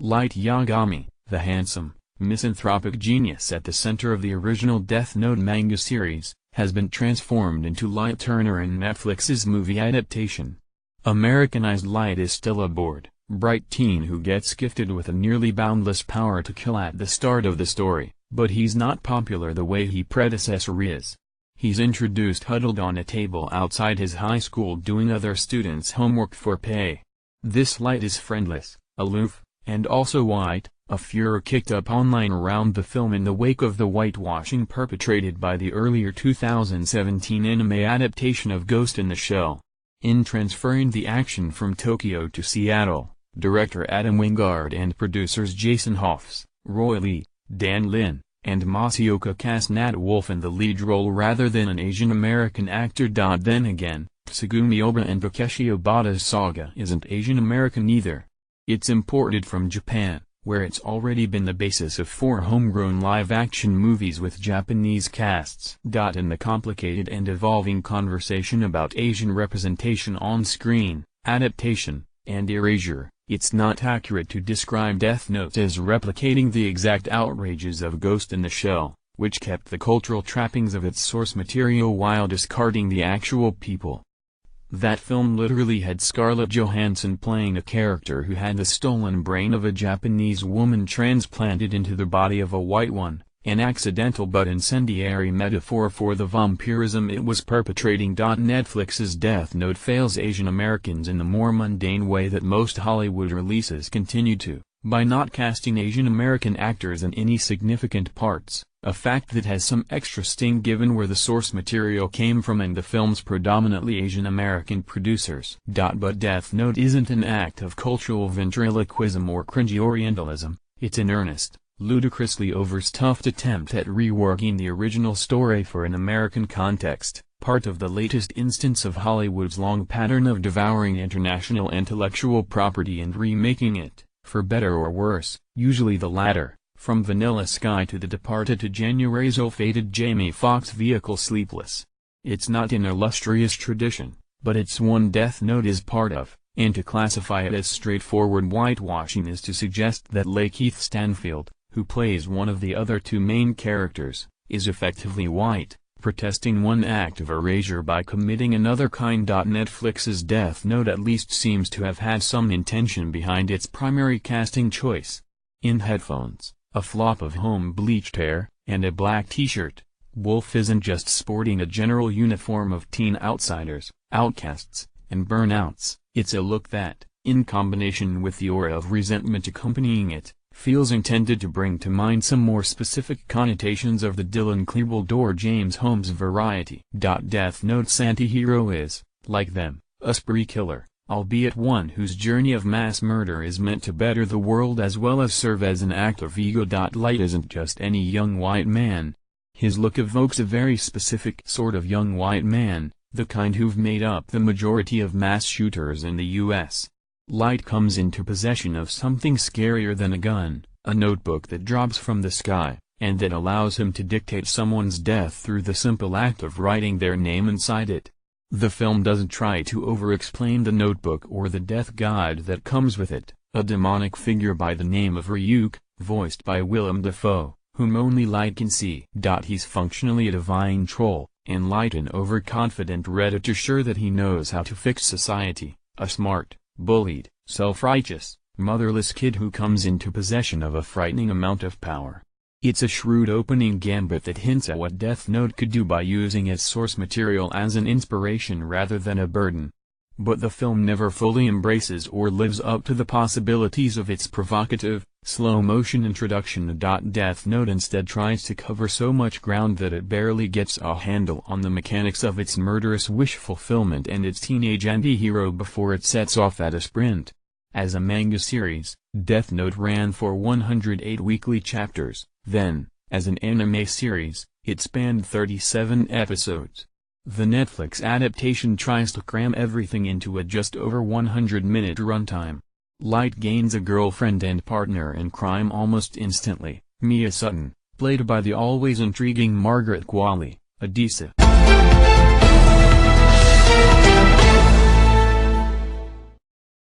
Light Yagami, the handsome, misanthropic genius at the center of the original Death Note manga series, has been transformed into Light Turner in Netflix's movie adaptation. Americanized Light is still a bored, bright teen who gets gifted with a nearly boundless power to kill at the start of the story, but he's not popular the way his predecessor is. He's introduced huddled on a table outside his high school doing other students' homework for pay. This Light is friendless, aloof, and also white, a furor kicked up online around the film in the wake of the whitewashing perpetrated by the earlier 2017 anime adaptation of Ghost in the Shell. In transferring the action from Tokyo to Seattle, director Adam Wingard and producers Jason Hoffs, Roy Lee, Dan Lin, and Masaoka cast Nat Wolff in the lead role rather than an Asian American actor. Then again, Tsugumi Oba and Takeshi Obata's saga isn't Asian American either. It's imported from Japan, where it's already been the basis of 4 homegrown live-action movies with Japanese casts. In the complicated and evolving conversation about Asian representation on screen, adaptation, and erasure, it's not accurate to describe Death Note as replicating the exact outrages of Ghost in the Shell, which kept the cultural trappings of its source material while discarding the actual people. That film literally had Scarlett Johansson playing a character who had the stolen brain of a Japanese woman transplanted into the body of a white one, an accidental but incendiary metaphor for the vampirism it was perpetrating. Netflix's Death Note fails Asian Americans in the more mundane way that most Hollywood releases continue to, by not casting Asian American actors in any significant parts, a fact that has some extra sting given where the source material came from and the film's predominantly Asian American producers. But Death Note isn't an act of cultural ventriloquism or cringy Orientalism, it's an earnest, ludicrously overstuffed attempt at reworking the original story for an American context, part of the latest instance of Hollywood's long pattern of devouring international intellectual property and remaking it, for better or worse, usually the latter. From Vanilla Sky to The Departed to January's ill-fated Jamie Foxx vehicle Sleepless. It's not an illustrious tradition, but it's one Death Note is part of, and to classify it as straightforward whitewashing is to suggest that Lakeith Stanfield, who plays one of the other 2 main characters, is effectively white, protesting one act of erasure by committing another kind. Netflix's Death Note at least seems to have had some intention behind its primary casting choice. In headphones, a flop of home-bleached hair, and a black t-shirt, Wolff isn't just sporting a general uniform of teen outsiders, outcasts, and burnouts, it's a look that, in combination with the aura of resentment accompanying it, feels intended to bring to mind some more specific connotations of the Dylan Klebold or James Holmes variety. Death Note's anti-hero is, like them, a spree killer, albeit one whose journey of mass murder is meant to better the world as well as serve as an act of ego. Light isn't just any young white man. His look evokes a very specific sort of young white man, the kind who've made up the majority of mass shooters in the U.S. Light comes into possession of something scarier than a gun, a notebook that drops from the sky, and that allows him to dictate someone's death through the simple act of writing their name inside it. The film doesn't try to over-explain the notebook or the death guide that comes with it, a demonic figure by the name of Ryuk, voiced by Willem Dafoe, whom only Light can see. He's functionally a divine troll, and Light an overconfident Redditor sure that he knows how to fix society, a smart, bullied, self-righteous, motherless kid who comes into possession of a frightening amount of power. It's a shrewd opening gambit that hints at what Death Note could do by using its source material as an inspiration rather than a burden. But the film never fully embraces or lives up to the possibilities of its provocative, slow-motion introduction. Death Note instead tries to cover so much ground that it barely gets a handle on the mechanics of its murderous wish fulfillment and its teenage anti-hero before it sets off at a sprint. As a manga series, Death Note ran for 108 weekly chapters. Then, as an anime series, it spanned 37 episodes. The Netflix adaptation tries to cram everything into a just over 100-minute runtime. Light gains a girlfriend and partner in crime almost instantly, Mia Sutton, played by the always intriguing Margaret Qualley, Adisa.